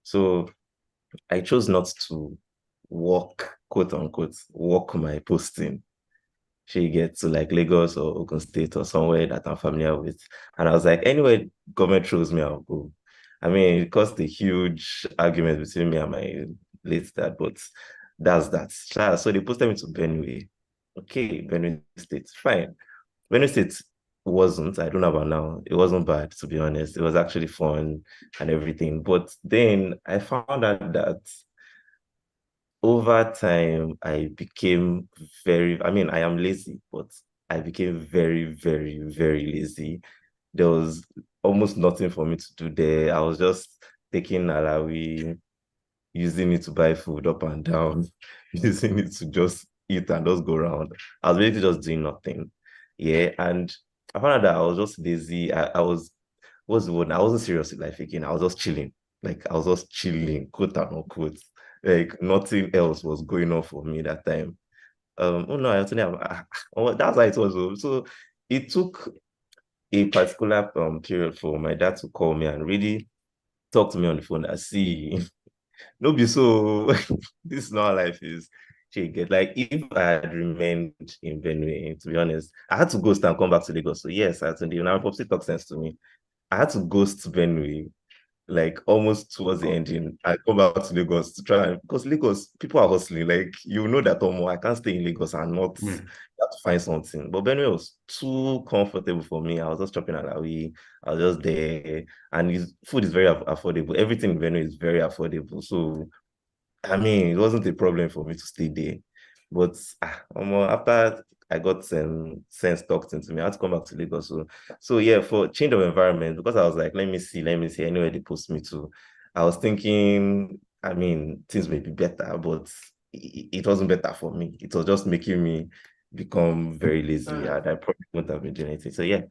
So I chose not to walk, quote unquote, walk my posting. She gets to like Lagos or Ogun State or somewhere that I'm familiar with. And I was like, anywhere government throws me, I'll go. I mean, it caused a huge argument between me and my late dad, but that's that. So they posted me to Benue. Okay, Benue State, fine. Benue State wasn't, I don't know about now, it wasn't bad, to be honest. It was actually fun and everything. But then I found out that over time, I became I mean, I am lazy, but I became very, very, very lazy. There was almost nothing for me to do there. I was just taking Alawi, using it to buy food up and down, using it to just eat and just go around. I was really just doing nothing. Yeah. And I found out that I was just lazy. I was, what's the word? I wasn't serious with life again. I was just chilling. Like I was just chilling, quote unquote. Like nothing else was going on for me that time. Oh no, I told oh, that's how it was. Oh. So it took a particular period for my dad to call me and really talk to me on the phone. I see, no be so this is not how life is. She get like if I had remained in Benue, to be honest, I had to ghost and come back to Lagos. So yes, I had to do now. Popsy talk sense to me. I had to ghost Benue like almost towards the ending. I come back to Lagos to try and because Lagos people are hustling. Like you know that I can't stay in Lagos and not Yeah. have to find something. But Benue was too comfortable for me. I was just chopping alawi. I was just there, and his food is very affordable. Everything in Benue is very affordable. So I mean, it wasn't a problem for me to stay there. But after I got sense talked into me, I had to come back to Lagos. So yeah, for change of environment, because I was like, let me see, anywhere they post me to. I was thinking, I mean, things may be better, but it wasn't better for me. It was just making me become very lazy, and I probably wouldn't have been doing anything. So yeah,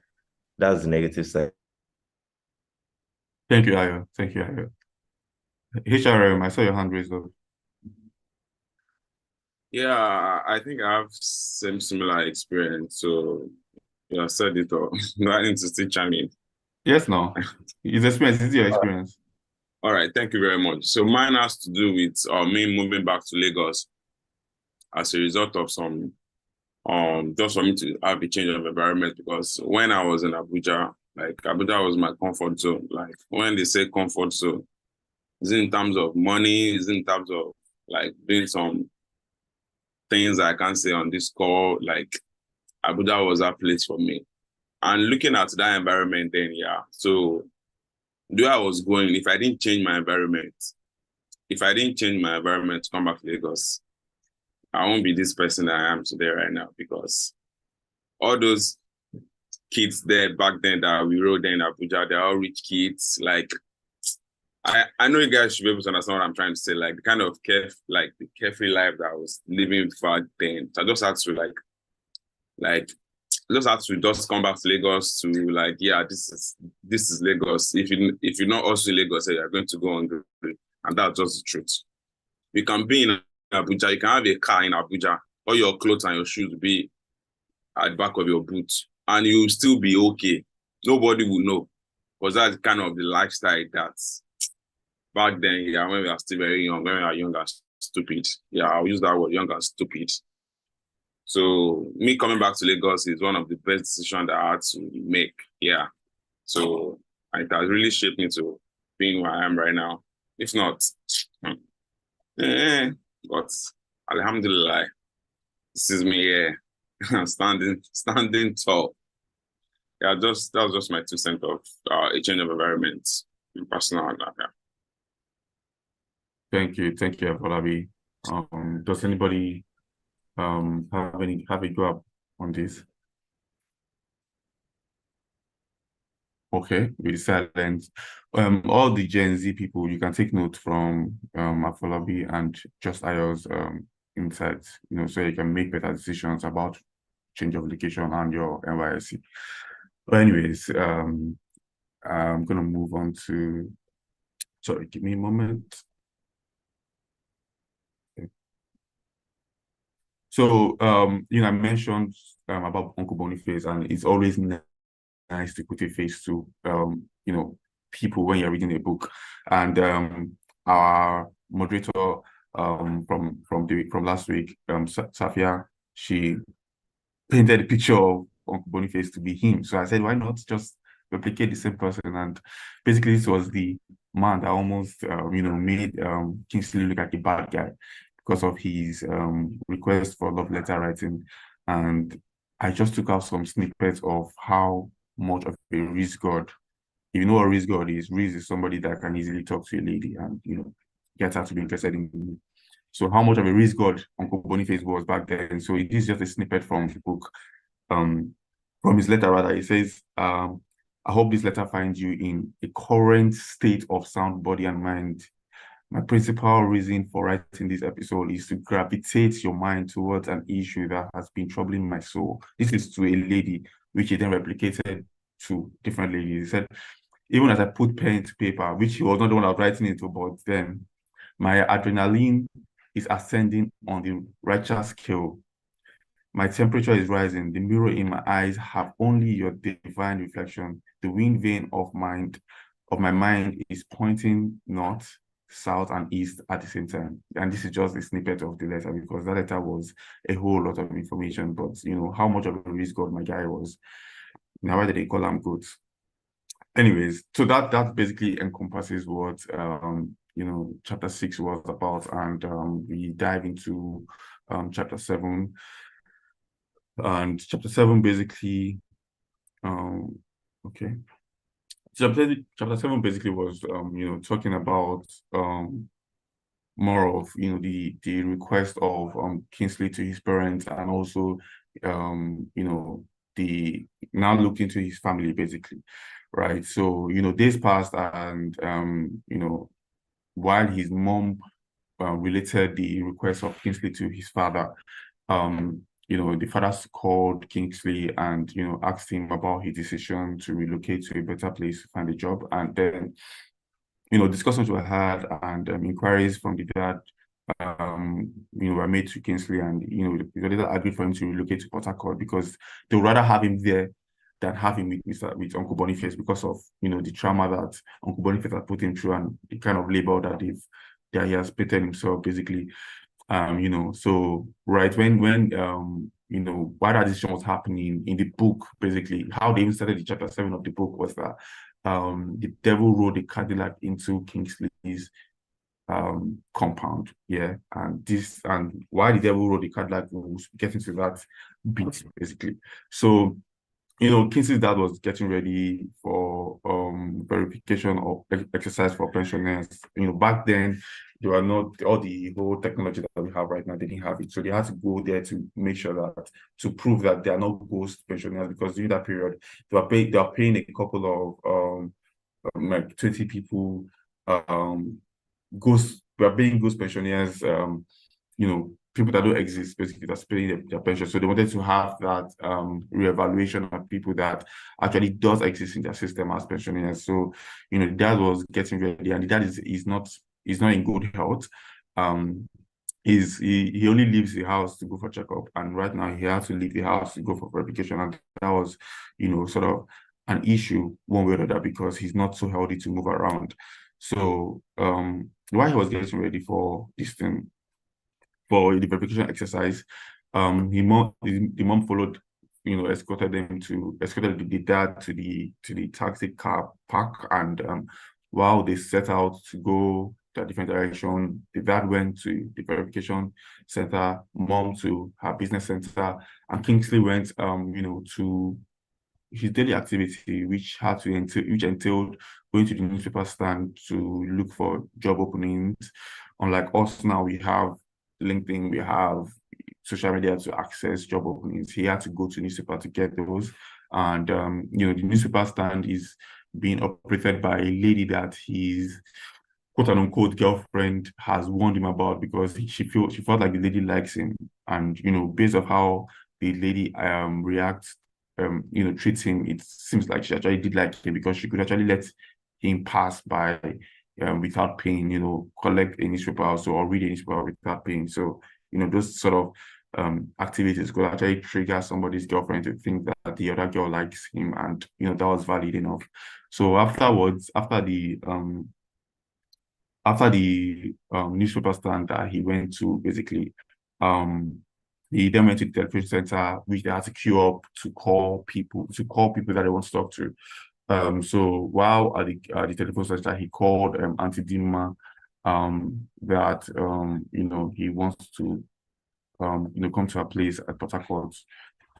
that's the negative side. Thank you, Ayo. Thank you, Ayo. HRM, I saw your hand raised up. Yeah, I think I have same similar experience. So you said it all. No, I need to still chime in. Yes, no. His experience, is your experience. All right, thank you very much. So mine has to do with me moving back to Lagos as a result of some just for me to have a change of environment because when I was in Abuja, like Abuja was my comfort zone. Like when they say comfort zone, is it in terms of money, is it in terms of like doing some things I can't say on this call, like Abuja was that place for me. And looking at that environment then, yeah. So where I was going, if I didn't change my environment, to come back to Lagos, I won't be this person I am today right now because all those kids there back then that we rode in Abuja, they're all rich kids. Like I know you guys should be able to understand what I'm trying to say. Like the kind of the carefree life that I was living back then. So I just had to like just have to just come back to Lagos to like, yeah, this is Lagos. If you're not also in Lagos, you're going to go hungry. And that's just the truth. You can be in Abuja, you can have a car in Abuja, all your clothes and your shoes will be at the back of your boot, and you'll still be okay. Nobody will know. Because that's kind of the lifestyle that's back then, yeah, when we are still very young, when we are young and stupid. Yeah, I'll use that word, young and stupid. So me coming back to Lagos is one of the best decisions that I had to make. Yeah. So it has really shaped me to being where I am right now. If not, but Alhamdulillah, this is me here, standing tall. Yeah, that was just my 2 cents of a change of environment in personal and yeah. Thank you, Afolabi. Does anybody have a grab on this? Okay, with silence. All the Gen Z people, you can take note from Afolabi and just Ayo's insights, so you can make better decisions about change of location and your NYSC. But anyways, I'm gonna move on to. Sorry, give me a moment. Okay. So, I mentioned about Uncle Boniface, and it's always nice to put a face to, people when you're reading a book. And our moderator from last week, Safia, she painted a picture of Uncle Boniface to be him. So I said, why not just replicate the same person? And basically, this was the man that almost, made Kingsley look like a bad guy because of his request for love letter writing. And I just took out some snippets of how much of a risk god. If you know what risk god is, risk is somebody that can easily talk to a lady and, get her to be interested in you. So how much of a risk god Uncle Boniface was back then. So it is just a snippet from the book, from his letter rather. He says, I hope this letter finds you in a current state of sound body and mind. My principal reason for writing this episode is to gravitate your mind towards an issue that has been troubling my soul. This is to a lady, which he then replicated to different ladies. He said, even as I put pen to paper, which he was not the one I was writing it to, but then my adrenaline is ascending on the Richter scale. My temperature is rising. The mirror in my eyes have only your divine reflection. The wind vein of my mind is pointing north, south, and east at the same time. And this is just a snippet of the letter because that letter was a whole lot of information. But how much of a risk god my guy was. Now why did they call him good? Anyways, so that basically encompasses what chapter 6 was about, and we dive into chapter 7. And chapter 7 basically, okay. Chapter 7 basically was talking about more of the request of Kingsley to his parents, and also the now look into his family basically, right? So days passed, and while his mom related the request of Kingsley to his father, the father called Kingsley and asked him about his decision to relocate to a better place to find a job. And then discussions were had, and inquiries from the dad were made to Kingsley, and the later agreed for him to relocate to Port Harcourt because they would rather have him there than have him with Uncle Boniface because of the trauma that Uncle Boniface had put him through and the kind of label that he has painted himself basically. So right when while that decision was happening in the book, basically how they even started the chapter 7 of the book was that the devil rode a Cadillac into Kingsley's compound, and why the devil rode the Cadillac, we'll get into that bit basically. So Kingsley's dad was getting ready for verification of exercise for pensioners. Back then, there were not all the whole technology that we have right now. They didn't have it, so they had to go there to make sure that to prove that they are not ghost pensioners, because during that period they are paying a couple of like 20 people we are paying ghost pensioners, people that don't exist, basically, that's paying their pension. So they wanted to have that reevaluation of people that actually does exist in their system as pensioners. So, the dad was getting ready, and the dad is not in good health. He only leaves the house to go for checkup, and right now he has to leave the house to go for verification, and that was, sort of an issue one way or another because he's not so healthy to move around. So while he was getting ready for this thing, for the verification exercise, the mom followed, escorted the dad to the taxi car park, and while they set out to go to a different direction, the dad went to the verification center, mom to her business center, and Kingsley went to his daily activity, which entailed going to the newspaper stand to look for job openings. Unlike us now, we have LinkedIn, we have social media to access job openings. He had to go to newspaper to get those. And the newspaper stand is being operated by a lady that his quote unquote girlfriend has warned him about, because she felt like the lady likes him. And based on how the lady reacts, treats him, it seems like she actually did like him, because she could actually let him pass by without paying, collect a newspaper also, or read a newspaper without paying. So, those sort of activities could actually trigger somebody's girlfriend to think that the other girl likes him, and that was valid enough. So afterwards, after the after the newspaper stand that he went to, basically, he then went to the television center, which they had to queue up to call people that they want to talk to. So while at the telephone center, he called Auntie Dima, that he wants to come to her place at Port Harcourt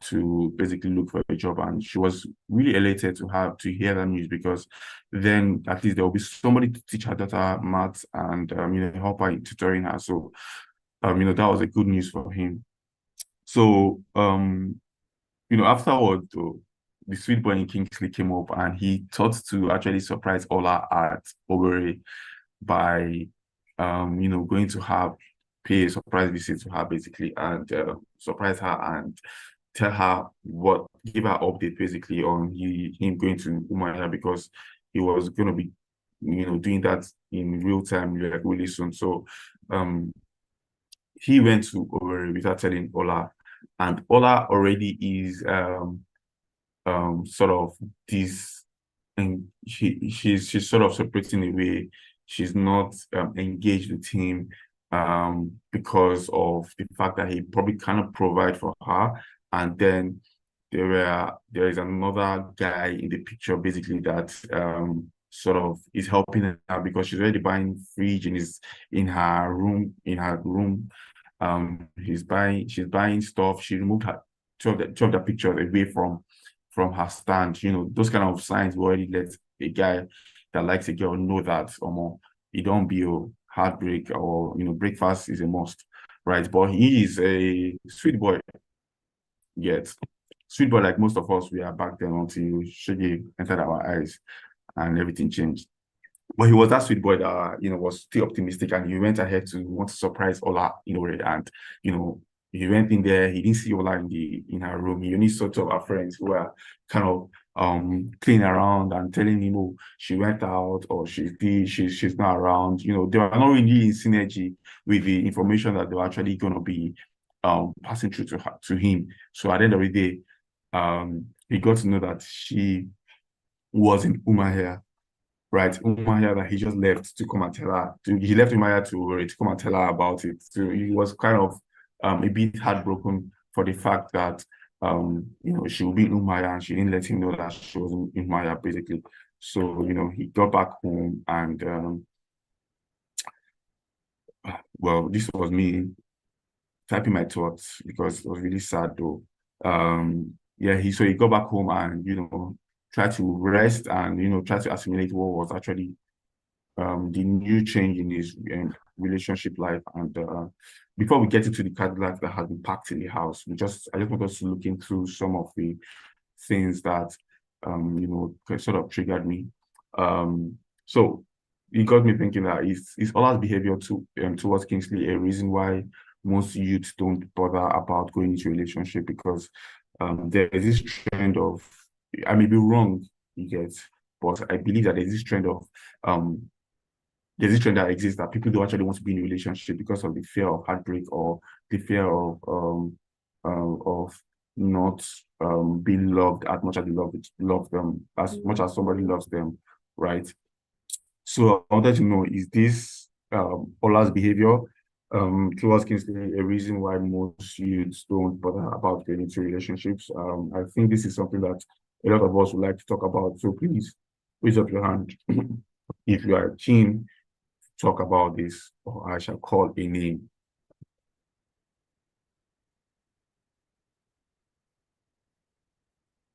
to basically look for a job. And she was really elated to hear that news, because then at least there will be somebody to teach her daughter maths and help her in tutoring her. So that was a good news for him. So afterward, though, the sweet boy in Kingsley came up and he thought to actually surprise Ola at Owerri by going to pay a surprise visit to her, basically, and surprise her and give her update, basically, on him going to Umuahia, because he was going to be doing that in real time, like, really soon. So he went to Owerri without telling Ola, and Ola already is sort of this, and she's sort of separating away. She's not engaged with him because of the fact that he probably cannot provide for her. And then there is another guy in the picture, basically, that sort of is helping her, because she's already buying fridge and is in her room. She's buying stuff. She removed two of the pictures away from her stand. Those kind of signs will already let a guy that likes a girl know that it don't be a heartbreak, or breakfast is a must, right? But he is a sweet boy. Yet sweet boy, like most of us, we are back then, until Shege entered our eyes and everything changed. But he was that sweet boy that was still optimistic, and he went ahead to want to surprise Ola, and he went in there. He didn't see Ola in her room. He only saw two of her friends who were kind of cleaning around and telling him, oh, she went out, or she's not around. They were not really in synergy with the information that they were actually going to be passing through to him. So at the end of the day, he got to know that she was in Umuahia. Right, Umuahia, that he just left to come and tell her. He left Umuahia to come and tell her about it. So he was kind of a bit heartbroken for the fact that she would be in Umuahia, and she didn't let him know that she was in Umuahia, basically. So he got back home, and well, this was me typing my thoughts, because it was really sad, though. So he got back home and try to rest and try to assimilate what was actually the new change in his relationship life. And before we get into the Cadillac that has been packed in the house, I just want us to look into some of the things that sort of triggered me. So it got me thinking that is Ola's behavior towards Kingsley a reason why most youths don't bother about going into a relationship? Because there is this trend of, I may be wrong, but I believe that there's this trend that exists, that people don't actually want to be in a relationship because of the fear of heartbreak, or the fear of not being loved as much as they love them, as much as somebody loves them, right? So I wanted to know, is this Ola's behavior towards Kingsley a reason why most youths don't bother about getting into relationships? I think this is something that a lot of us would like to talk about. So please raise up your hand if you are keen to talk about this, or I shall call a name.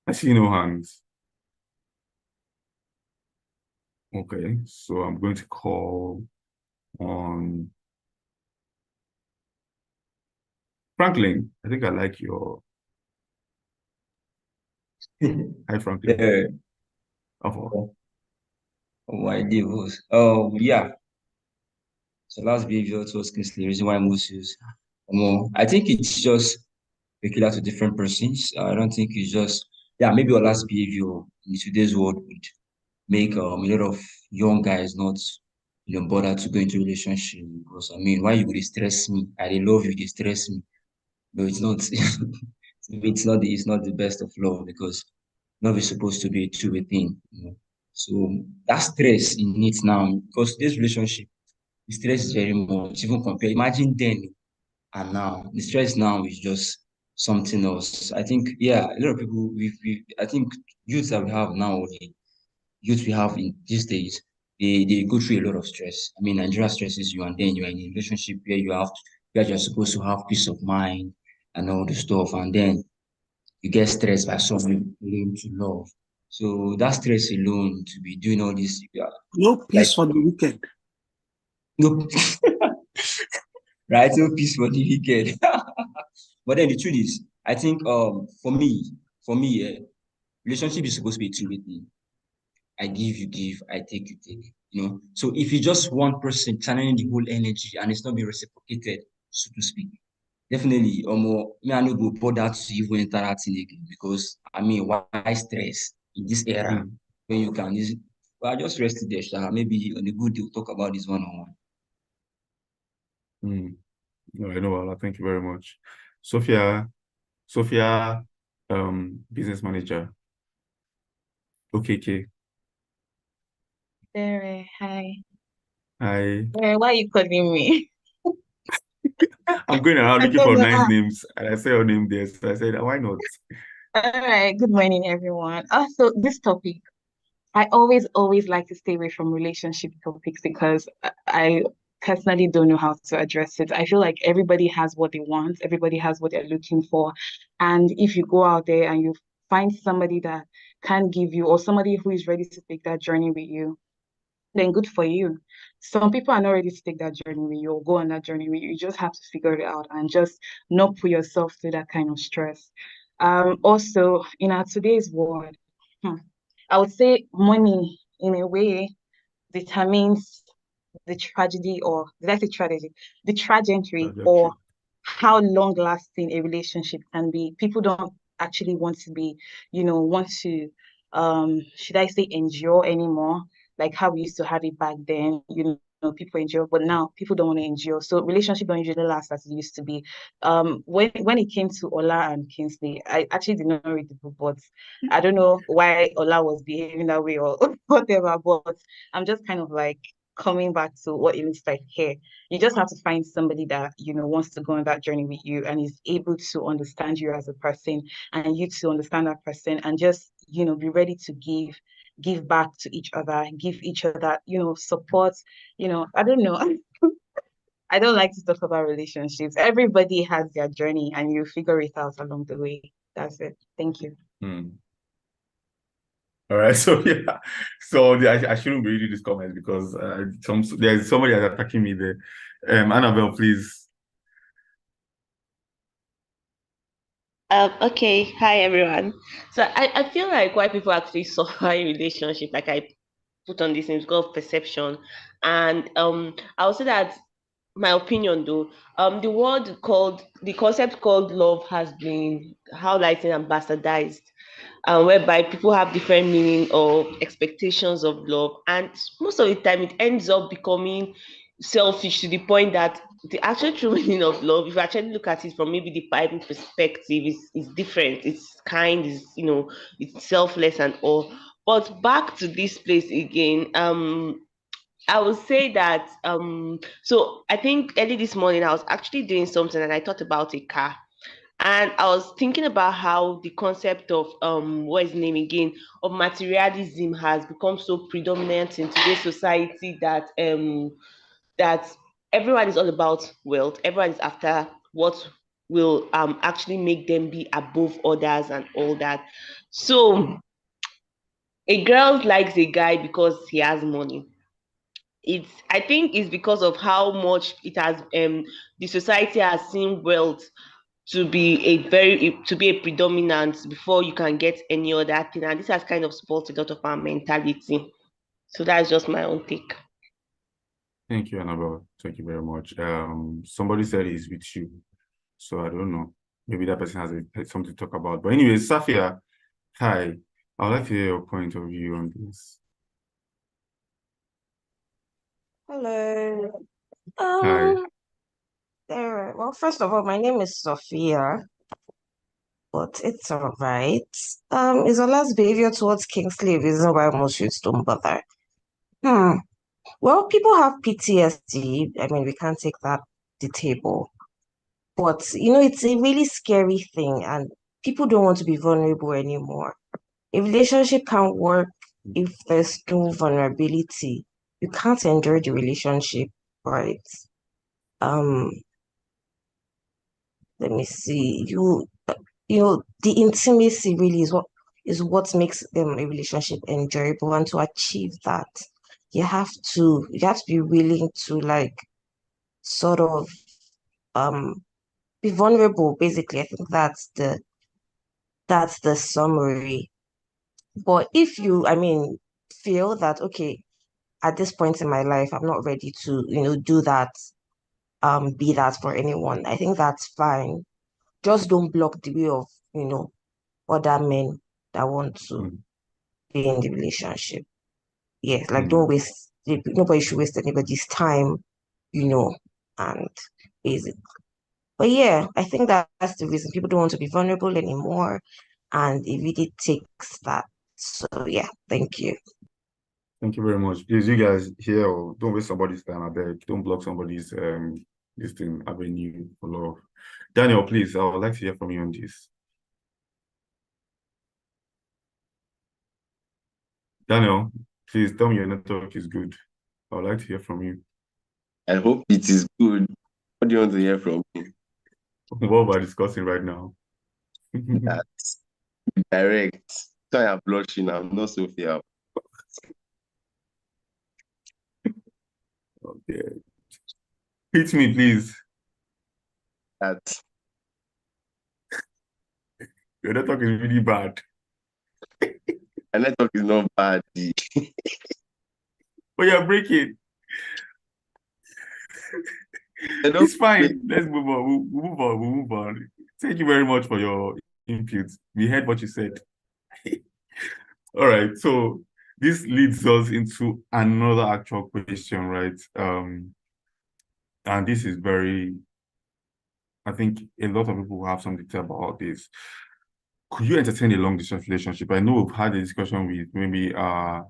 I see no hands. Okay, so I'm going to call on Franklin. I think I like your... Hi, Franklin. Yeah. Oh, My devils. Yeah. So last behavior towards Kingsley, the reason why most use. I think it's just peculiar to different persons. I don't think it's just, yeah, maybe our last behavior in today's world would make a lot of young guys not bother to go into relationship, because why you would stress me? I love you, they stress me. No, it's not. It's not the best of love, because love is supposed to be a two-way thing. So that stress in it now, because this relationship, the stress is very much, even compared. Imagine then and now. The stress now is just something else. I think, yeah, a lot of people, I think youth that we have now, the youth we have in these days, they go through a lot of stress. I mean, Nigeria stresses you, and then you're in a relationship where where you're supposed to have peace of mind and all the stuff, and then you get stressed by someone you claim to love. So that stress alone to be doing all this, No like peace for the wicked. no, right? No peace for the wicked. But then the truth is, I think for me, relationship is supposed to be a two-way thing. I give, you give, I take, you take. So if you just one person channeling the whole energy and it's not being reciprocated, so to speak, definitely, me I no go bother to even enter that thing again because I mean, why stress in this era Mm. when you can just, well, just rest it there, sha. Maybe on a good day we'll talk about this one-on-one. Mm. No, I know, Wala. Thank you very much. Sophia, business manager. Okay. There, hi. Hi. Why are you calling me? I'm going around I looking don't for know. nice names, and I saw your name there, so I said, why not? All right, good morning, everyone. Also, this topic, I always like to stay away from relationship topics because I personally don't know how to address it. I feel like everybody has what they want, everybody has what they're looking for. And if you go out there and you find somebody that can give you, or somebody who is ready to take that journey with you, then good for you. Some people are not ready to take that journey with you or go on that journey with you. You just have to figure it out and just not put yourself through that kind of stress. Also, in our today's world, I would say money, in a way, determines the tragedy, or did I say tragedy? The trajectory, or Trajectory. how long lasting a relationship can be. People don't actually want to be, want to, should I say, endure anymore, like how we used to have it back then. People endure, but now people don't want to endure. So relationship don't usually last as it used to be. When it came to Ola and Kingley, I actually did not read the book, but I don't know why Ola was behaving that way or whatever. But I'm just kind of like coming back to what it looks like here. You just have to find somebody that wants to go on that journey with you and is able to understand you as a person, and you to understand that person, and just be ready to give back to each other, give each other support. I don't know. I don't like to talk about relationships. Everybody has their journey and you figure it out along the way. That's it. Thank you. All right, so yeah, so I shouldn't be reading these comments because there's somebody that's attacking me there. Annabelle, please. Okay, hi everyone. So I feel like why people actually suffer in relationship, like I put on this name, is because of perception. And I would say that my opinion though, the concept called love has been highlighted and bastardized, whereby people have different meaning or expectations of love, and most of the time it ends up becoming selfish to the point that the actual true meaning of love, if you actually look at it from maybe the Bible perspective, is different. It's kind, is it's selfless and all. But back to this place again, I would say that so I think early this morning I was actually doing something and I thought about a car. And I was thinking about how the concept of what is the name again, of materialism has become so predominant in today's society that everyone is all about wealth. Everyone is after what will actually make them be above others and all that. So a girl likes a guy because he has money. I think it's because of how much it has the society has seen wealth to be a predominant before you can get any other thing, and this has kind of spoiled a lot of our mentality. So that's just my own take. Thank you, Annabelle. Thank you very much. Somebody said he's with you, so I don't know. Maybe that person has something to talk about. But anyway, Safia, hi. I'd like to hear your point of view on this. Hello. Hi. Well, first of all, my name is Sophia, but it's all right. Is Ola's behavior towards Kingsley a reason why most youths don't bother? Hmm. Well, people have PTSD. I mean, we can't take that to the table. But it's a really scary thing, and people don't want to be vulnerable anymore. A relationship can't work if there's no vulnerability. You can't enjoy the relationship, right? Um, Let me see. The intimacy really is what makes a relationship enjoyable. And to achieve that, you have to be willing to like sort of um be vulnerable, basically. I think that's the summary. But if you, I mean, feel that okay, at this point in my life, I'm not ready to, do that, be that for anyone, I think that's fine. Just don't block the way of, other men that want to Mm. be in the relationship. Yes, like don't Mm. waste, nobody should waste anybody's time, you know, and basic. But yeah, I think that's the reason people don't want to be vulnerable anymore. And it really takes that. So yeah, thank you. Thank you very much. Please, you guys here, don't waste somebody's time. I beg. Don't block somebody's this thing avenue for love. Daniel, please, I would like to hear from you on this. Daniel, please tell me your network is good. I would like to hear from you. I hope it is good. What do you want to hear from me? What we're discussing right now. That's direct. So I am blushing. I'm not Sophia. Okay. Hit me, please. That Your network is really bad. my network is not bad. But you're breaking. It's fine. Let's move on. We'll move on. We'll move on. Thank you very much for your input. We heard what you said. All right. So this leads us into another actual question, right? And this is I think a lot of people have something to say about this. Could you entertain a long distance relationship? I know we've had a discussion with maybe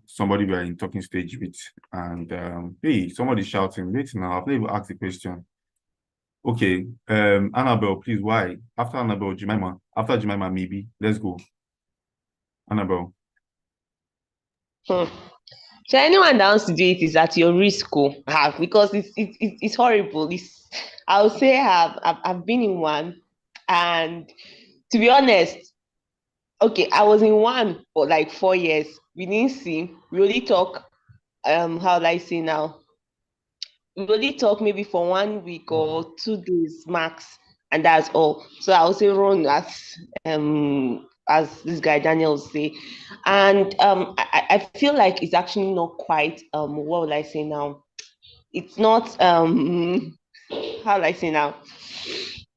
somebody we are in talking stage with, and hey, somebody's shouting. Wait now, I've never even asked the question. Okay, Annabelle, please, why? After Annabelle, Jemima. After Jemima, maybe. Let's go. Annabelle. So anyone that wants to do it is at your risk, because it's horrible. I would say I've been in one, and to be honest, okay, I was in one for like 4 years. We didn't see. We only talk. How do I say now? We only talk maybe for 1 week or 2 days max, and that's all. So I would say run as this guy Daniel would say, and I feel like it's actually not quite what would I say now? It's not how do I say now?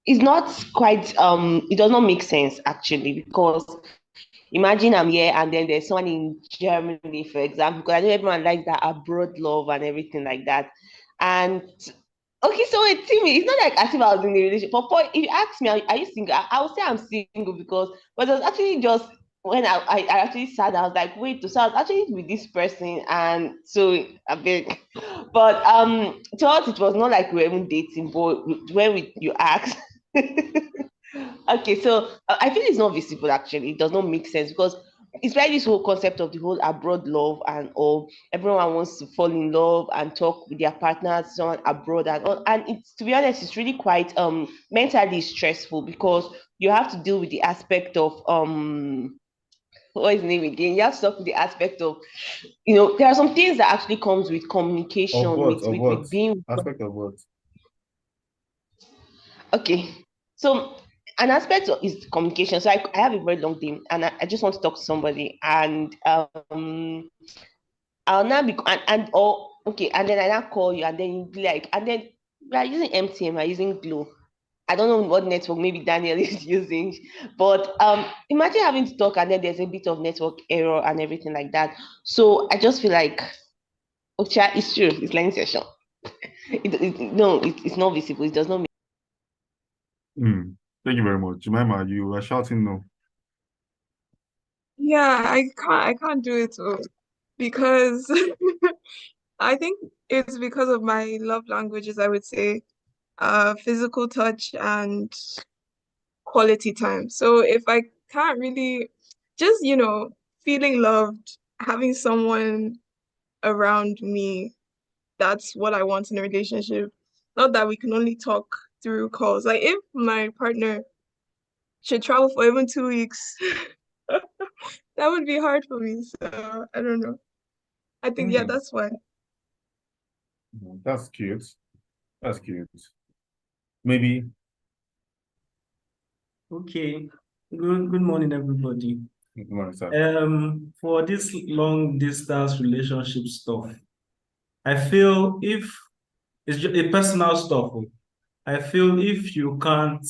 It's not quite it does not make sense actually, because imagine I'm here and then there's someone in Germany, for example, because I know everyone likes that abroad love and everything like that. And okay, so wait, Timmy, it's not like as if I was in a relationship. If you ask me, are you single? I would say I'm single because, but it was actually just when I actually sat, I was like, wait, so I was actually with this person, and so a bit, but to us it was not like we were even dating, but when you ask. Okay, so I feel it's not visible actually. It does not make sense because it's like this whole concept of the whole abroad love and all. Everyone wants to fall in love and talk with their partners on abroad and all. And it's, to be honest, it's really quite mentally stressful because you have to deal with the aspect of what is the name again? You have to talk with the aspect of, there are some things that actually comes with communication, Of what? with being. Aspect of what? Okay, so an aspect is communication. So I have a very long day and I just want to talk to somebody, and I'll now be and or okay, and then I now call you, and then you be like, and then we are using MTN, we're using Glow. I don't know what network maybe Daniel is using, but imagine having to talk and then there's a bit of network error and everything like that. So I just feel like, okay, it's true, it's learning session. It's not visible. It does not. Thank you very much. Jemima, you are shouting no. Yeah, I can't do it all because I think it's because of my love languages, I would say, physical touch and quality time. So if I can't really just, feeling loved, having someone around me, that's what I want in a relationship. Not that we can only talk through calls. Like if my partner should travel for even 2 weeks, that would be hard for me. So I don't know. I think, yeah, that's why. That's cute. That's cute. Maybe. Okay. Good morning, everybody. Good morning, sir. For this long distance relationship stuff, I feel if it's just a personal stuff, I feel if you can't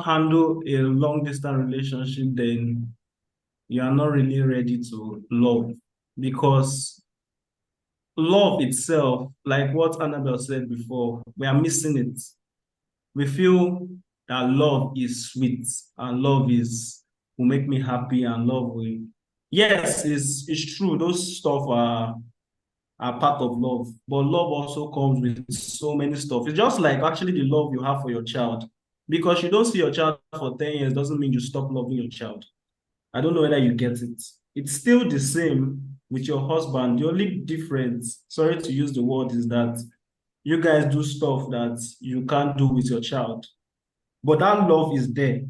handle a long distance relationship, then you are not really ready to love, because love itself, like what Annabelle said before, we are missing it. We feel that love is sweet and love will make me happy and love will. Yes, it's true. Those stuff are part of love, but love also comes with so many stuff. It's just like actually the love you have for your child. Because you don't see your child for 10 years doesn't mean you stop loving your child. I don't know whether you get it. It's still the same with your husband. The only difference, sorry to use the word, is that you guys do stuff that you can't do with your child. But that love is there.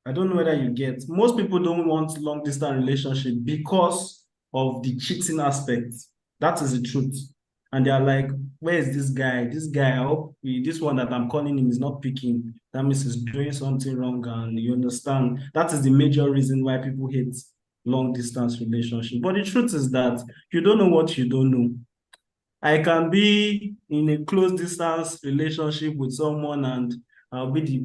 I don't know whether you get. Most people don't want long distance relationship because of the cheating aspect. That is the truth. And they are like, where is this guy? This guy, I hope this one that I'm calling him is not picking. That means he's doing something wrong. And you understand, that is the major reason why people hate long distance relationship. But the truth is that you don't know what you don't know. I can be in a close distance relationship with someone and I'll be the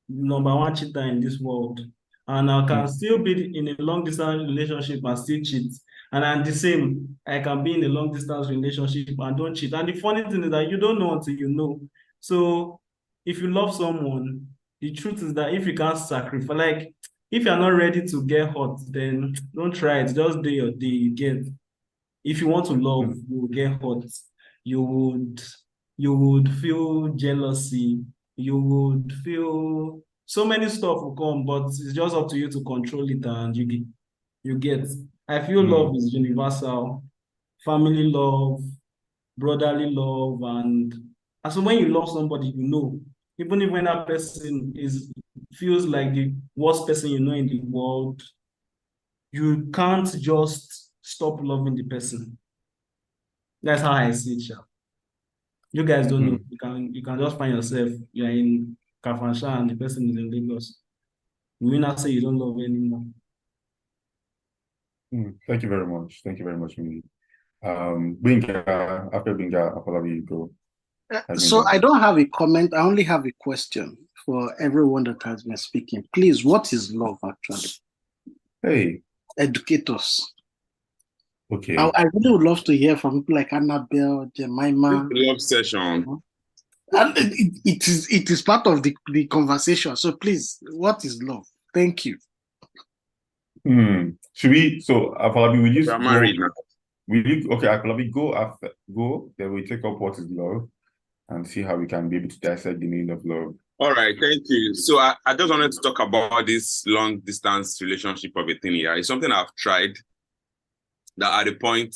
number one cheater in this world. And I can still be in a long distance relationship and still cheat. And I'm the same. I can be in a long distance relationship and don't cheat. And the funny thing is that you don't know until you know. So if you love someone, the truth is that if you can't sacrifice, like if you're not ready to get hot, then don't try it. Just do your day, you get. If you want to love, you will get hot. You would feel jealousy. You would feel so many stuff will come, but it's just up to you to control it and you get. I feel love is universal. Family love, brotherly love, and so when you love somebody, you know, even if when that person feels like the worst person you know in the world, you can't just stop loving the person. That's how I see it, Sha. You guys don't know. You can just find yourself, you're in Kafansha and the person is in Lagos. You will not say you don't love anymore. Thank you very much. Thank you very much, Mimi. Binga, after Binga, I'll probably go. So I don't have a comment. I only have a question for everyone that has been speaking. Please, what is love actually? Hey. Educate us. Okay. I really would love to hear from people like Annabelle, Jemima. Love session. And it is part of the conversation. So please, what is love? Thank you. Should we? So Afolabi, will you? I'm married now. Will you? Okay, Afolabi, go. Then we take up what is love, and see how we can be able to dissect the meaning of love. All right, thank you. So I just wanted to talk about this long distance relationship of a thing here. It's something I've tried. That at the point,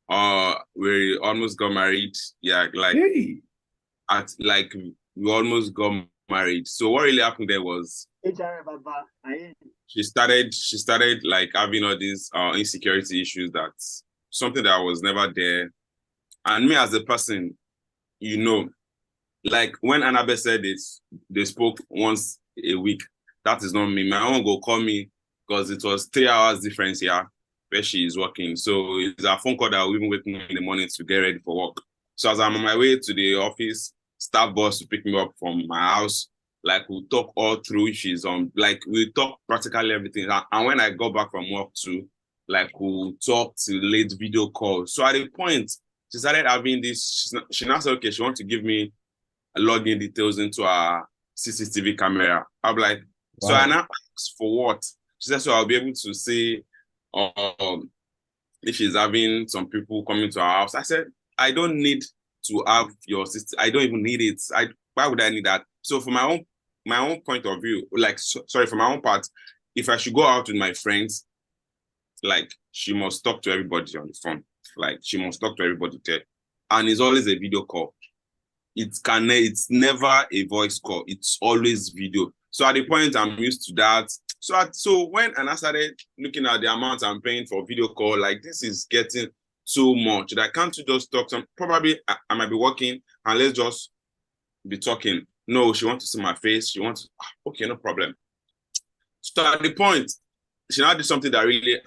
where we almost got married. Yeah, like we almost got married. So what really happened there was she started like having all these insecurity issues. That's something that was never there. And me as a person, you know, like when Annabelle said this, they spoke once a week. That is not me. My own go call me because it was 3 hours difference here where she is working. So it's a phone call that will even wake me in the morning to get ready for work. So as I'm on my way to the office, staff boss to pick me up from my house, like we'll talk all through. She's on, like we talk practically everything. And when I go back from work too, like we'll talk to late video calls. So at the point, she started having this, she now said, okay, she wants to give me login details into our CCTV camera. I'm like, wow. So I now asked for what? She said, so I'll be able to see if she's having some people coming to our house. I said, I don't need to have your sister. I don't even need it. Why would I need that? So for my own point of view, like, sorry, for my own part, if I should go out with my friends, like, she must talk to everybody on the phone. Like, she must talk to everybody there. And it's always a video call. It's never a voice call. It's always video. So at the point I'm used to that. So when I started looking at the amount I'm paying for video call, like, this is getting too much. That can't you just talk? Probably I might be working and let's just be talking. No, she wants to see my face. She wants, okay, no problem. So at the point, she now did something that really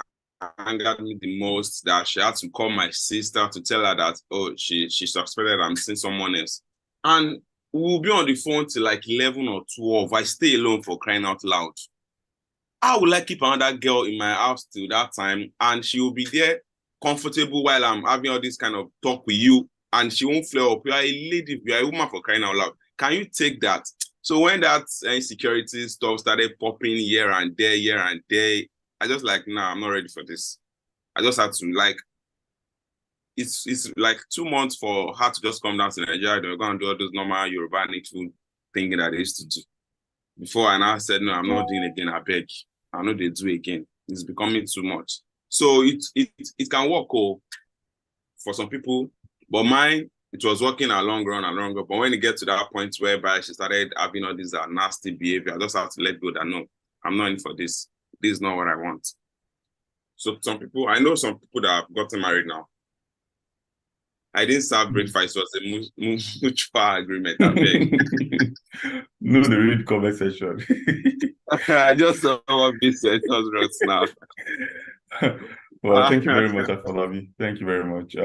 angered me the most, that she had to call my sister to tell her that, oh, she suspected I'm seeing someone else. And we'll be on the phone till like 11 or 12. I stay alone, for crying out loud. How will I keep another girl in my house till that time? And she will be there comfortable while I'm having all this kind of talk with you, and she won't flare up. You are a lady, you are a woman, for crying out loud. Can you take that? So when that insecurity stuff started popping here and there, I just like, nah, I'm not ready for this. I just had to, like, it's like 2 months for her to just come down to Nigeria. They're going to do all those normal Yoruba food thinking that they used to do. Before, and I said, no, I'm not doing it again. I beg. I know they do again. It's becoming too much. So it can work for some people, but mine, it was working a long run. But when it gets to that point whereby she started having all this nasty behavior, I just have to let go that, no, I'm not in for this. This is not what I want. So I know some people that have gotten married now. I didn't serve breakfast. It was a mutual agreement. I beg. No, the read comment section. I just saw what this said right now. Well, thank you very much, Afolabi. Thank you very much.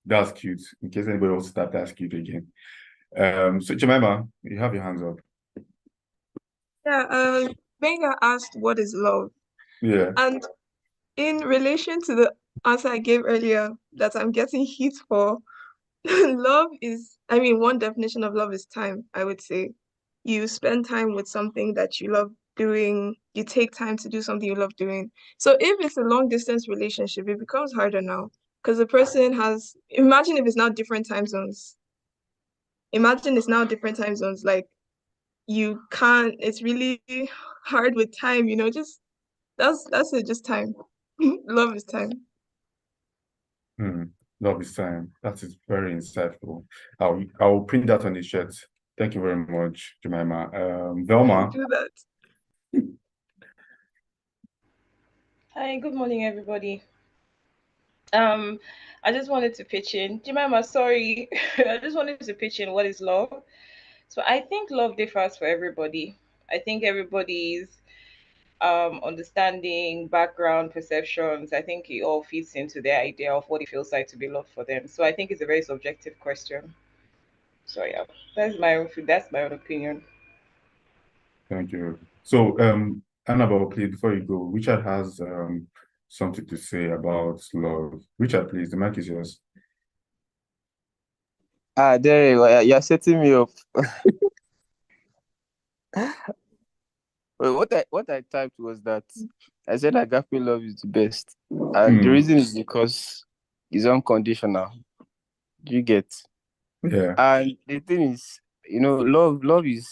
That's cute. In case anybody wants to start, that's cute again. So Jemima, you have your hands up. Yeah, Benga asked what is love? Yeah. And in relation to the answer I gave earlier that I'm getting heat for, love is, one definition of love is time, I would say. You spend time with something that you love doing, you take time to do something you love doing. So if it's a long distance relationship, it becomes harder now because the person imagine if it's now different time zones. Imagine it's now different time zones. Like, you can't, it's really hard with time, just that's it, just time. Love is time. Love is time. That is very insightful. I'll print that on the shirt. Thank you very much, Jemima. Velma. Do that. Hi, good morning, everybody. I just wanted to pitch in. Jemima, sorry. I just wanted to pitch in what is love. So I think love differs for everybody. I think everybody's understanding, background, perceptions, I think it all fits into their idea of what it feels like to be loved for them. So I think it's a very subjective question. So yeah, that's my own opinion. Thank you. So Annabelle, please, before you go, Richard has something to say about love. Richard, please, the mic is yours. Derek, you're setting me up. Well, what I typed was that I said agape love is the best, and the reason is because it's unconditional. Do you get? Yeah. And the thing is, love is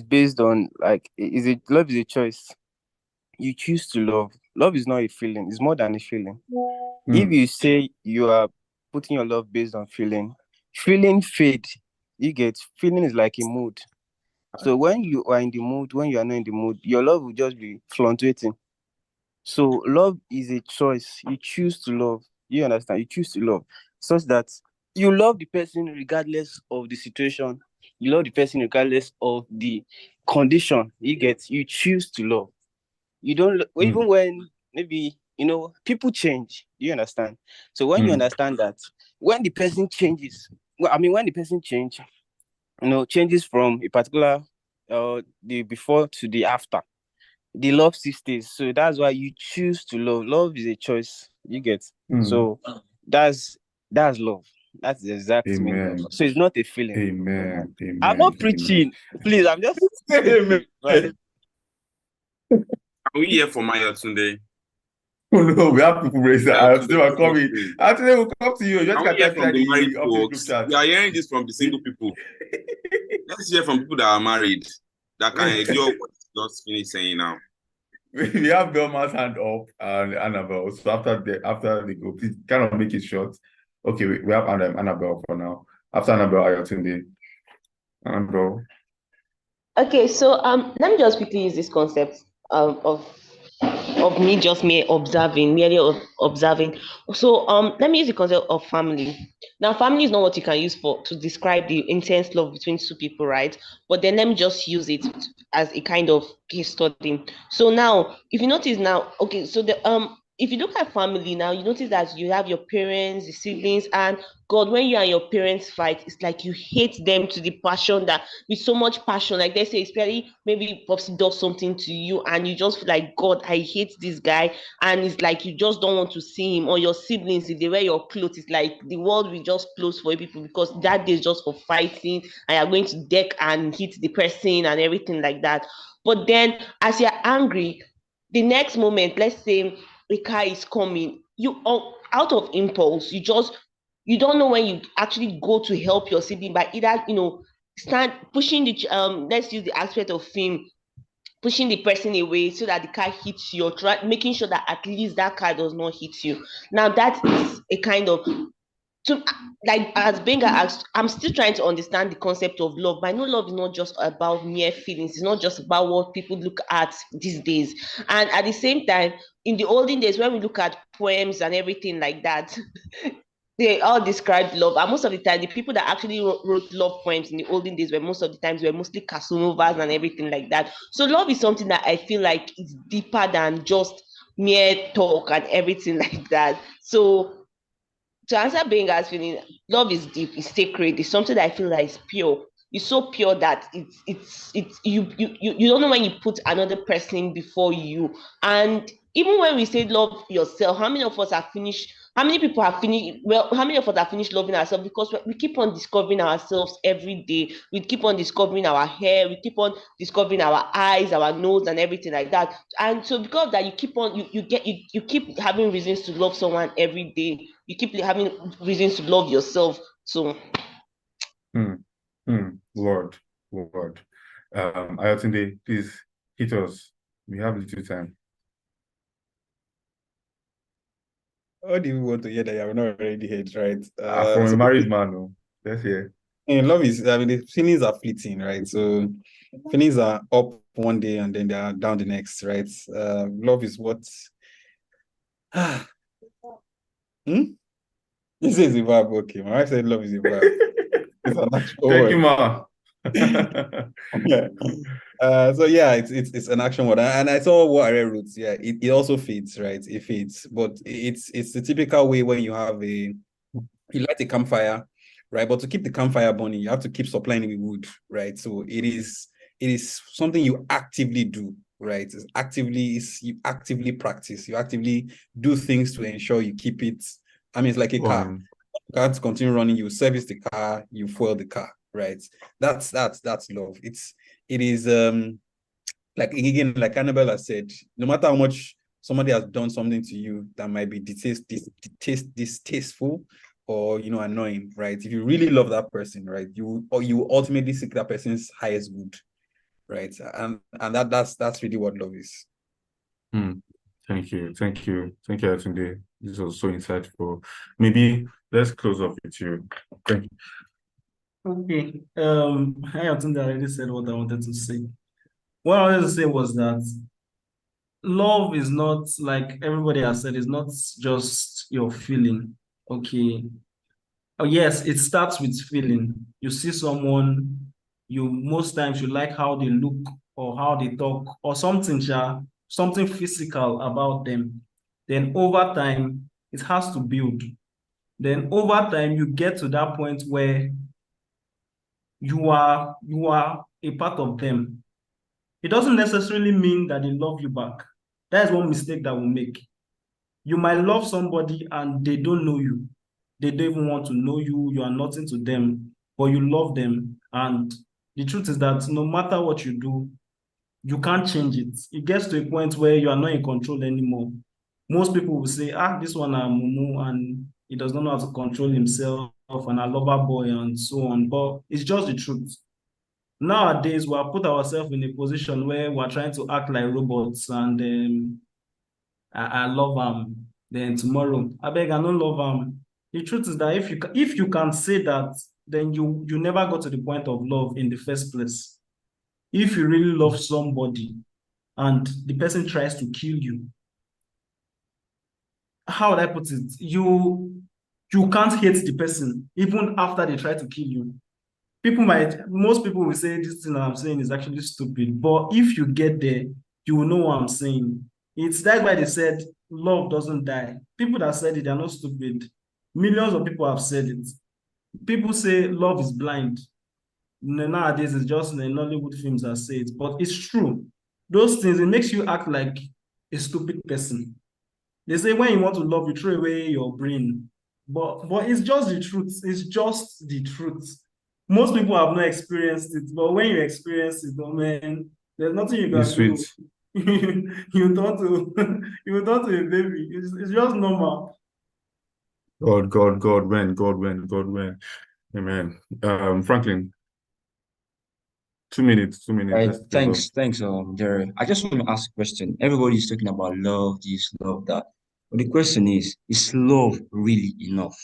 based on, like, love is a choice. You choose to love. Love is not a feeling. It's more than a feeling. If you say you are putting your love based on feeling fade. You get, feeling is like a mood. So when you are in the mood, when you are not in the mood, your love will just be fluctuating. So love is a choice. You choose to love. You understand? You choose to love, such that you love the person regardless of the situation. You love the person regardless of the condition. You choose to love. You don't, even when maybe, people change. You understand? So when you understand that, when the person changes, when the person changes from a particular the before to the after, the love still stays. So that's why you choose to love. Love is a choice. You get? So that's love. That's the exact meaning of love. So it's not a feeling. Amen. I'm not preaching. Please, I'm just Amen. Are we here for Maya Tunde? Oh no, we have people raise their Yeah, hands. to They are the coming. thing. Actually, we'll come to you. You just Can we can't hear type it from at the married the office group folks? chat. We are hearing this from the single people. Let's hear from people that are married that can endure what you just finished saying now. We have Belma's hand up and Annabelle. So after they go, please kind of make it short. Okay, we have Annabelle for now. After Annabelle, Ayotunde. Annabelle. Okay, so let me just quickly use this concept of me observing, merely observing. So let me use the concept of family. Now, family is not what you can use to describe the intense love between two people, right? But then let me just use it as a kind of case study. So now, if you notice now, okay, so the if you look at family now, you notice that you have your parents, the siblings, and God, when you and your parents fight, it's like you hate them to the passion that with so much passion. Like they say, especially maybe Popsy does something to you, and you just feel like, God, I hate this guy, and it's like you just don't want to see him. Or your siblings, if they wear your clothes, it's like the world will just close for you people because that day is just for fighting, and you're going to deck and hit the person and everything like that. But then, as you're angry, the next moment, let's say a car is coming, you out of impulse, you don't know when you actually go to help your sibling by either stand pushing the let's use the aspect of film, pushing the person away so that the car hits you, or making sure that at least that car does not hit you. Now that is a kind of, to like as Benga asked, I'm still trying to understand the concept of love. But I know love is not just about mere feelings. It's not just about what people look at these days. And at the same time, in the olden days, when we look at poems and everything like that, they all described love. And most of the time, the people that actually wrote love poems in the olden days were most of the times were mostly Casanovas and everything like that. So love is something that I feel like is deeper than just mere talk and everything like that. So to answer Benga's feeling, love is deep, it's sacred, it's something that I feel like is pure. It's so pure that it's you don't know when you put another person before you. And even when we say love yourself, how many of us have finished? How many people have finished? Well, how many of us have finished loving ourselves? Because we keep on discovering ourselves every day. We keep on discovering our hair. We keep on discovering our eyes, our nose, and everything like that. And so because of that, you keep on you keep having reasons to love someone every day. You keep having reasons to love yourself. So Lord. Ayotunde, please hit us. We have little time. What do you want to hear that you have not already heard, right? From a married man, no. Let's hear. Love is, the feelings are fleeting, right? So feelings are up one day and then they are down the next, right? Love is what This is a verb, okay. My wife said love is a verb. It's an actual Thank word. you, ma. Yeah. So yeah, it's an action word, and I saw what Are wrote. Yeah, it also fits, right? It fits, but it's the typical way when you have you light a campfire, right? But to keep the campfire burning, you have to keep supplying it with wood, right? So it is something you actively do, right? You actively practice, you actively do things to ensure you keep it. I mean, it's like a car. You can't continue running, you service the car, you fuel the car, right? That's love. It is like again, like Annabella said, no matter how much somebody has done something to you that might be distasteful or annoying, right? If you really love that person, right, you ultimately seek that person's highest good, right? And that's really what love is. Thank you, Atunde. This was so insightful. Maybe let's close off with you. Thank you. Okay. I already said what I wanted to say. What I wanted to say was that love is not, like everybody has said, it's not just your feeling. Okay. Oh, yes, it starts with feeling. You see someone, most times you like how they look or how they talk or something physical about them. Then over time, it has to build. Then over time, you get to that point where you are a part of them. It doesn't necessarily mean that they love you back. That is one mistake that we make. You might love somebody and they don't know you. They don't even want to know you. You are nothing to them, but you love them. And the truth is that no matter what you do, you can't change it. It gets to a point where you are not in control anymore. Most people will say, this one mumu, and he does not know how to control himself, and a lover boy, and so on. But it's just the truth. Nowadays, we have put ourselves in a position where we're trying to act like robots, and I love him. Then tomorrow, I beg, I don't love him. The truth is that if you can say that, then you never got to the point of love in the first place. If you really love somebody and the person tries to kill you, how would I put it? You can't hate the person even after they try to kill you. Most people will say this thing that I'm saying is actually stupid, but if you get there, you will know what I'm saying. That's why they said love doesn't die. People that said it, they're not stupid. Millions of people have said it. People say love is blind. Nowadays, it's just the Nollywood films that say it, but it's true. Those things, it makes you act like a stupid person. They say when you want to love, you throw away your brain. But it's just the truth. It's just the truth. Most people have not experienced it, but when you experience it, oh man, there's nothing you can do. You turn to a baby. It's just normal. God win. Amen. Franklin, 2 minutes. Right. Thanks, Jerry. I just want to ask a question. Everybody's talking about love, this, love, that. But the question is love really enough?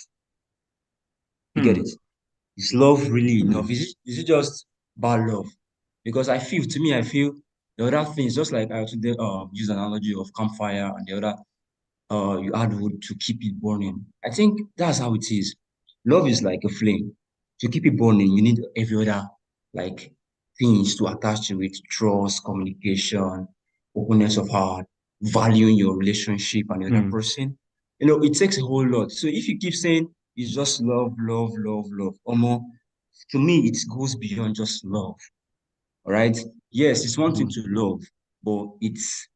You get it? Is love really enough? Is it just bad love? Because I feel the other things, just like I today use the analogy of campfire, and the other you add wood to keep it burning. I think that's how it is. Love is like a flame. To keep it burning, you need every other like things to attach to it: trust, communication, openness of heart, valuing your relationship and the other person. It takes a whole lot. So if you keep saying it's just love, to me it goes beyond just love. All right. Yes, it's one thing to love, but it's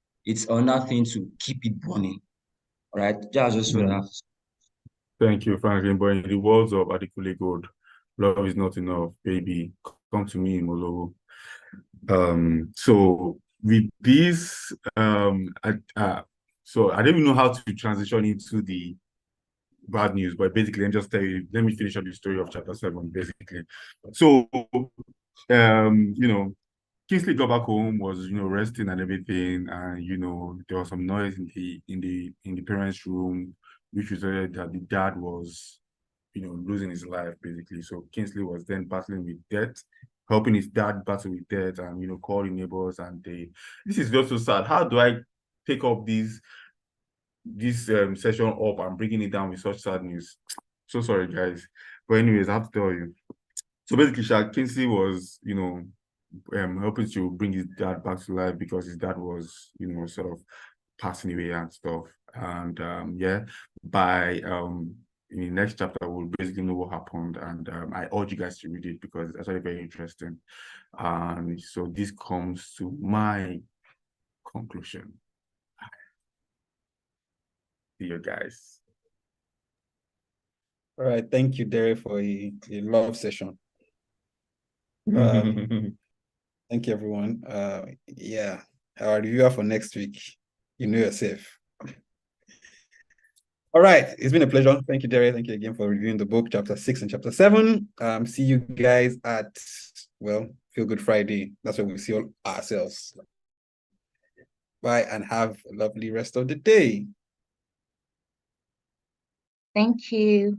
another thing to keep it burning. All right, that's just what I have to say. Thank you, Franklin. But in the words of Adekunle Gold, love is not enough, baby. Come to me, Molo. So with this, so I don't even know how to transition into the bad news, but basically, let me finish up the story of chapter 7, basically. So, Kingley got back home, was resting and everything, and there was some noise in the parents' room, which was that the dad was losing his life, basically. So Kingley was then battling with death, helping his dad battle with death, and calling neighbors, and this is just so sad. How do I take up this session up and bringing it down with such sad news? So sorry, guys. But anyways, I have to tell you. So basically, Kingley was helping to bring his dad back to life because his dad was sort of passing away and stuff. And by in the next chapter we'll basically know what happened, and I urge you guys to read it because it's actually very interesting. And so this comes to my conclusion. See you guys. All right, thank you, Derek, for a love session. Thank you, everyone. Our reviewer for next week, you know yourself. All right, it's been a pleasure. Thank you, Derek. Thank you again for reviewing the book, chapter 6 and chapter 7. See you guys at Feel Good Friday. That's where we see all ourselves. Bye, and have a lovely rest of the day. Thank you.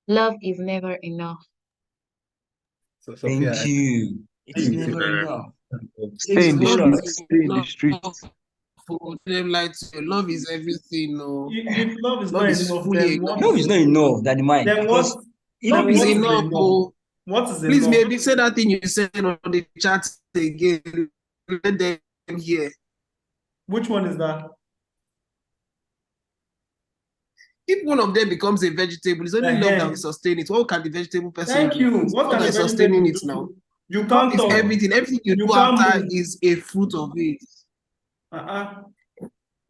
Love is never enough. So, Sophia, thank you. It's never enough. Stay in the streets. For them, like love is everything. No, if love is love not is enough, fully then enough. Love is not enough than the mind. Then Because love is enough. What is Please, enough? maybe say that thing you said on the chat again. Let them hear. Which one is that? If one of them becomes a vegetable, it's only love that will sustain it. What can the vegetable person Thank do? you. What can the sustaining vegetable it now? You can't talk. Everything you do after is a fruit of it.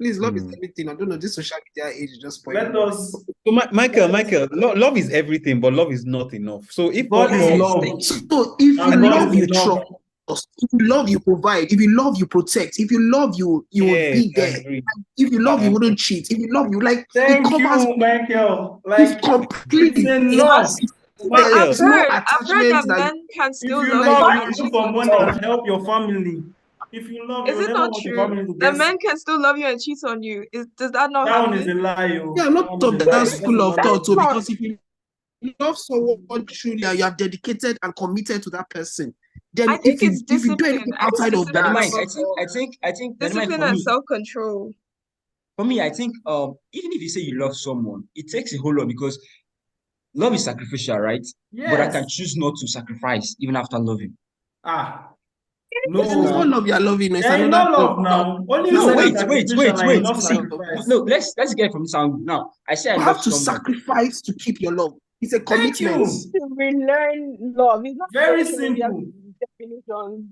Please, love is everything. I don't know, this social media age just spoiled. Let us. So, Michael, love is everything, but love is not enough. So if God is love. So if you love, you trust. If you love, you provide. If you love, you protect. If you love, you will be there. If you love, you wouldn't cheat. If you love, you like. Thank it covers. you, Michael. It's Like, complete. it's enough. But I've There's no heard that attachment that men can If still you love love, you you and look cheat for on money you. and help your family. If you love, Is you it never not want your true? family to The get sick. men can still love you and cheat on you. Does that not That one happen? is a lie, yo. Yeah, I'm not That one of is a lie. that The school person of not thought love too, you. because if you love someone truly and you have dedicated and committed to that person, then I think it's if you do discipline. anything I think outside of discipline that, above all. Dynamite, Discipline for and me, self-control. I think even if you say you love someone, it takes a whole lot because love is sacrificial, right? But I can Yes. choose not to sacrifice even after loving. Ah, it's not no. love you're loving, it's There is another no love thing. now. Only No, you say wait, sacrificial and you not See, sacrifice. no, let's get it from this angle. Now, I say I You love have to someone. sacrifice to keep your love. It's a Thank commitment. you. To relearn love. It's not Very just saying you have simple. definitions.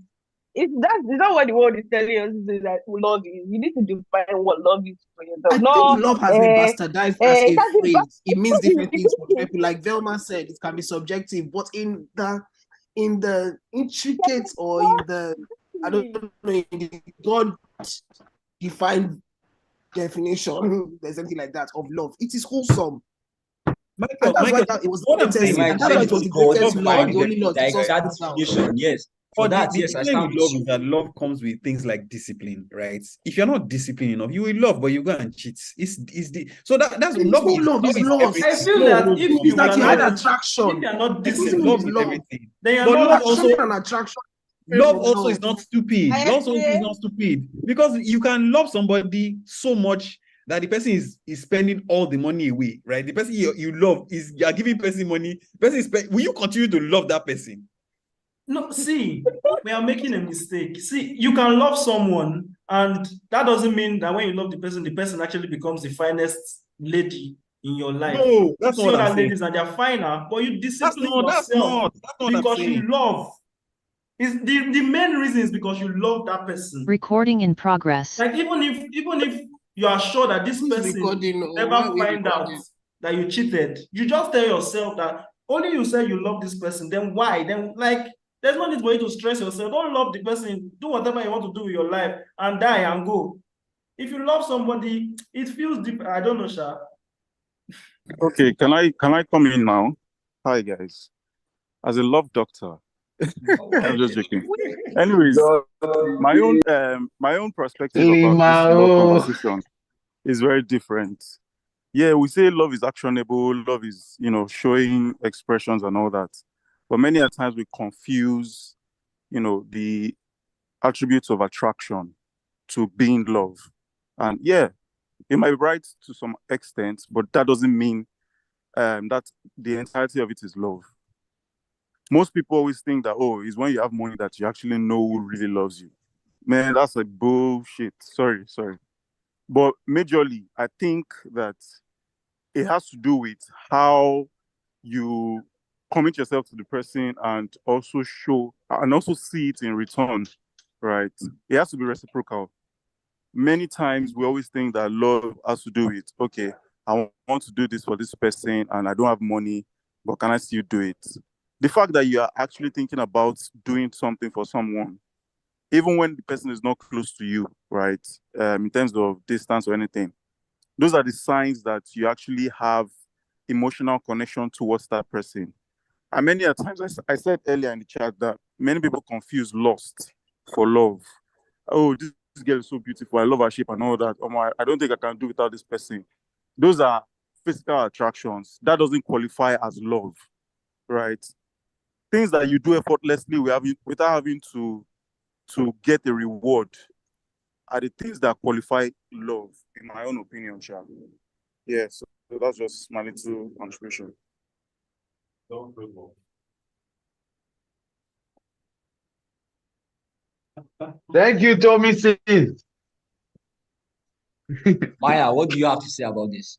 It's not what the world is telling us is that love is. You need to define what love is for yourself. I No, think love has been bastardized as it a has been phrase. It means different things for bastardized. people. Like Velma said, it can be subjective, but in the intricate or in the I don't know in the God defined definition, there's something like that of love. It is wholesome. And that's why it was what the I'm saying greatest, is and that's why it was the greatest law, the only law to Like sort that things out. definition, yes. For But that, the yes, I problem stand with with love you. is that love comes with things like discipline, right? If you're not disciplined enough, you will love, but you go and cheat. It's the so that's It's love not is love, it's everything. I lost. feel that if It's you that you had cannot, if attraction. you're not It doesn't disciplined, mean Love it's is love. everything. then you're But not love Attraction also and attraction. love From also love. is not stupid. Love also is not stupid because you can love somebody so much that the person is spending all the money away, right? The person you love is you are giving person money. Person is will you continue to love that person? no, see, we are making a mistake. See, you can love someone, and that doesn't mean that when you love the person actually becomes the finest lady in your life. No, that's You not see what I'm other saying. ladies and they're finer, but you That's discipline not yourself what I'm because saying. you love. Is the main reason is because you love that person. Recording in progress. Like even if you are sure that this Who's person recording? will Or why never are we find out recording? that you cheated, you just tell yourself that only you say you love this person, then why? Then like there's no need for you to stress yourself. Don't love the person, do whatever you want to do with your life and die and go. If you love somebody, it feels deep. I don't know, Sha. Okay, can I come in now? Hi guys. As a love doctor, I'm just joking. Anyways, my own perspective about this love conversation is very different. Yeah, we say love is actionable, love is, showing expressions and all that. But many a times we confuse, the attributes of attraction to being love. And yeah, it might be right to some extent, but that doesn't mean that the entirety of it is love. Most people always think that, oh, it's when you have money that you actually know who really loves you. Man, that's like bullshit. Sorry. But majorly, I think that it has to do with how you commit yourself to the person and also show and also see it in return, right? It has to be reciprocal. Many times we always think that love has to do with, okay, I want to do this for this person and I don't have money, but can I still do it? The fact that you are actually thinking about doing something for someone, even when the person is not close to you, right? In terms of distance or anything, those are the signs that you actually have emotional connection towards that person. And many a times, I said earlier in the chat that many people confuse lust for love. Oh, this girl is so beautiful. I love her shape and all that. Oh my, I don't think I can do without this person. Those are physical attractions. That doesn't qualify as love, right? Things that you do effortlessly without having to get a reward are the things that qualify love, in my own opinion, Sha. Yeah, so that's just my little contribution. Thank you, Tommy. Maya, what do you have to say about this?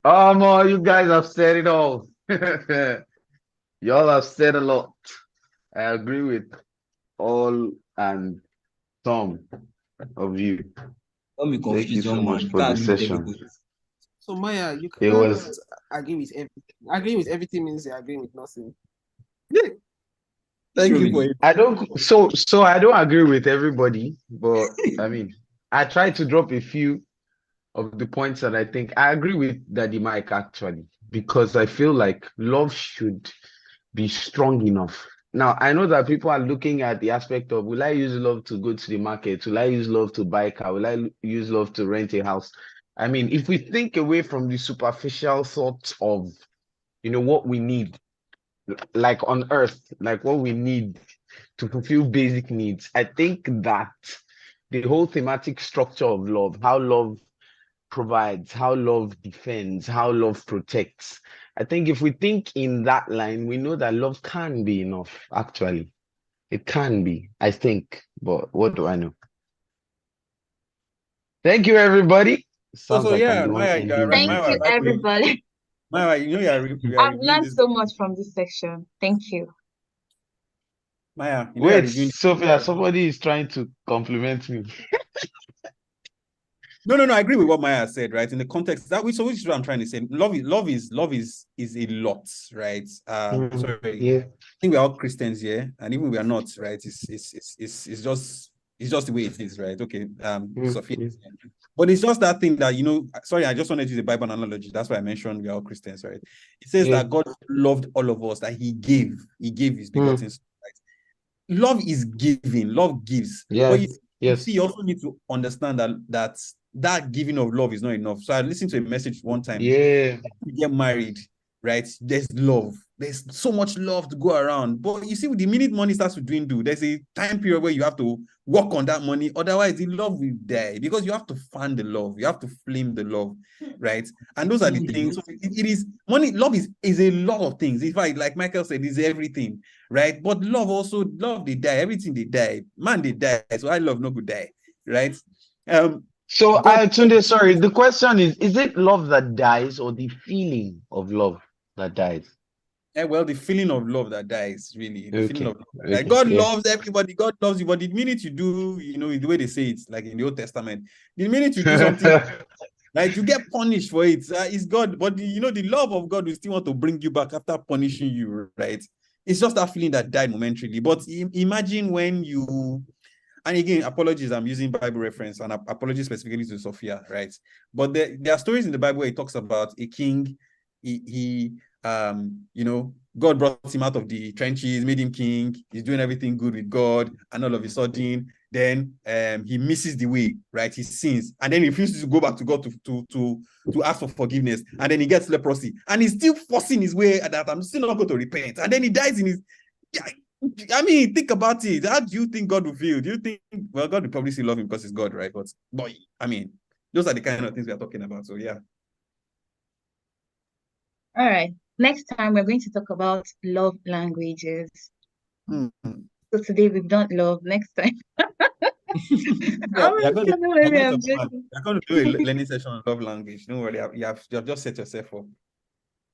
You guys have said it all. Y'all have said a lot. I agree with all and some of you. Don't be Thank you confused, so young much man. for the Can't agree with session. everybody. So Maya, you It can't was agree with everything. Agreeing with everything means you're agreeing with nothing. Thank you for it. I don't so I don't agree with everybody, but I mean, I try to drop a few of the points that I think I agree with Daddy Mike actually, because I feel like love should be strong enough. Now, I know that people are looking at the aspect of, will I use love to go to the market? Will I use love to buy a car? Will I use love to rent a house? I mean, if we think away from the superficial thoughts of, what we need, like on earth, like what we need to fulfill basic needs, I think that the whole thematic structure of love, how love provides, how love defends, how love protects. I think if we think in that line, we know that love can be enough, actually. It can be, I think. But what do I know? Thank you, everybody. Sounds like I'm yeah, the one Maya, you are ending the right. Thank meeting. you, everybody. Maya, you are I've reviewing learned this. so much from this section. Thank you. Maya, you are Wait, reviewing. Sophia, somebody is trying to compliment me. No, I agree with what Maya said, right? In the context which is what I'm trying to say. Love is a lot, right? Sorry, Yeah. I think we're all Christians here, and even we are not, right? It's just the way it is, right? Okay, Sophia. Yeah. But it's just that thing that, sorry, I just wanted to use the Bible analogy. That's why I mentioned we are all Christians, right? It says Yeah. that God loved all of us, that He gave His begotten Son, right? Love is giving, love gives. Yeah. But you see, Yes. you also need to understand that giving of love is not enough. So I listened to a message one time. Yeah. You get married, right? There's love. There's so much love to go around. But you see, the minute money starts to dwindle, there's a time period where you have to work on that money. Otherwise, the love will die, because you have to fan the love. You have to flame the love, right? And those are the things. So it is money. Love is a lot of things. In fact, like Michael said, is everything, right? But love, they die. Everything they die. Man, they die. So I love no good die, right? So, God, Tunde, sorry, the question is it love that dies or the feeling of love that dies? well, the feeling of love that dies, really. The feeling Okay. of love that dies. Okay. God Yeah. loves everybody. God loves you. But the minute you do, the way they say it, like in the Old Testament, the minute you do something, like you get punished for it, it's God. But the love of God will still want to bring you back after punishing you, right? It's just that feeling that died momentarily. But imagine when you, and again, apologies, I'm using Bible reference, and apologies specifically to Sophia, right? But there are stories in the Bible where it talks about a king. He God brought him out of the trenches, made him king. He's doing everything good with God, and all of a sudden, then he misses the way, right? He sins, and then he refuses to go back to God to ask for forgiveness, and then he gets leprosy, and he's still forcing his way that I'm still not going to repent, and then he dies in his. I mean, think about it. How do you think God will feel? Do you think, well, God will probably still love him because he's God, right? But I mean, those are the kind of things we are talking about. So yeah. All right. Next time we're going to talk about love languages. So today we've done love. Next time. You're going to do a learning session on love language. Don't worry, you have just set yourself up.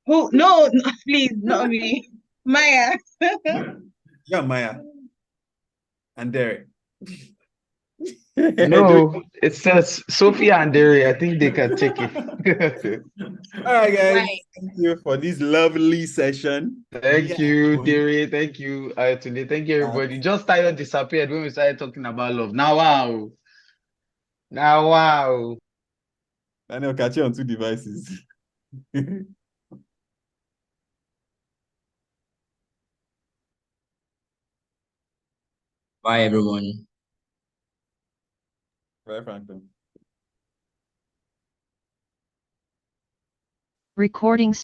Who? No, please, not me. Maya. Yeah, Maya. And Derek. No, it says Sophia and Derry. I think they can take it. All right, guys. Right. Thank you for this lovely session. Thank you, Derry. Thank you, Tunde. Thank you, everybody. Just Tayo disappeared when we started talking about love. Now, wow. I know, catch you on 2 devices. Bye, everyone. Bye, Franklin. Recording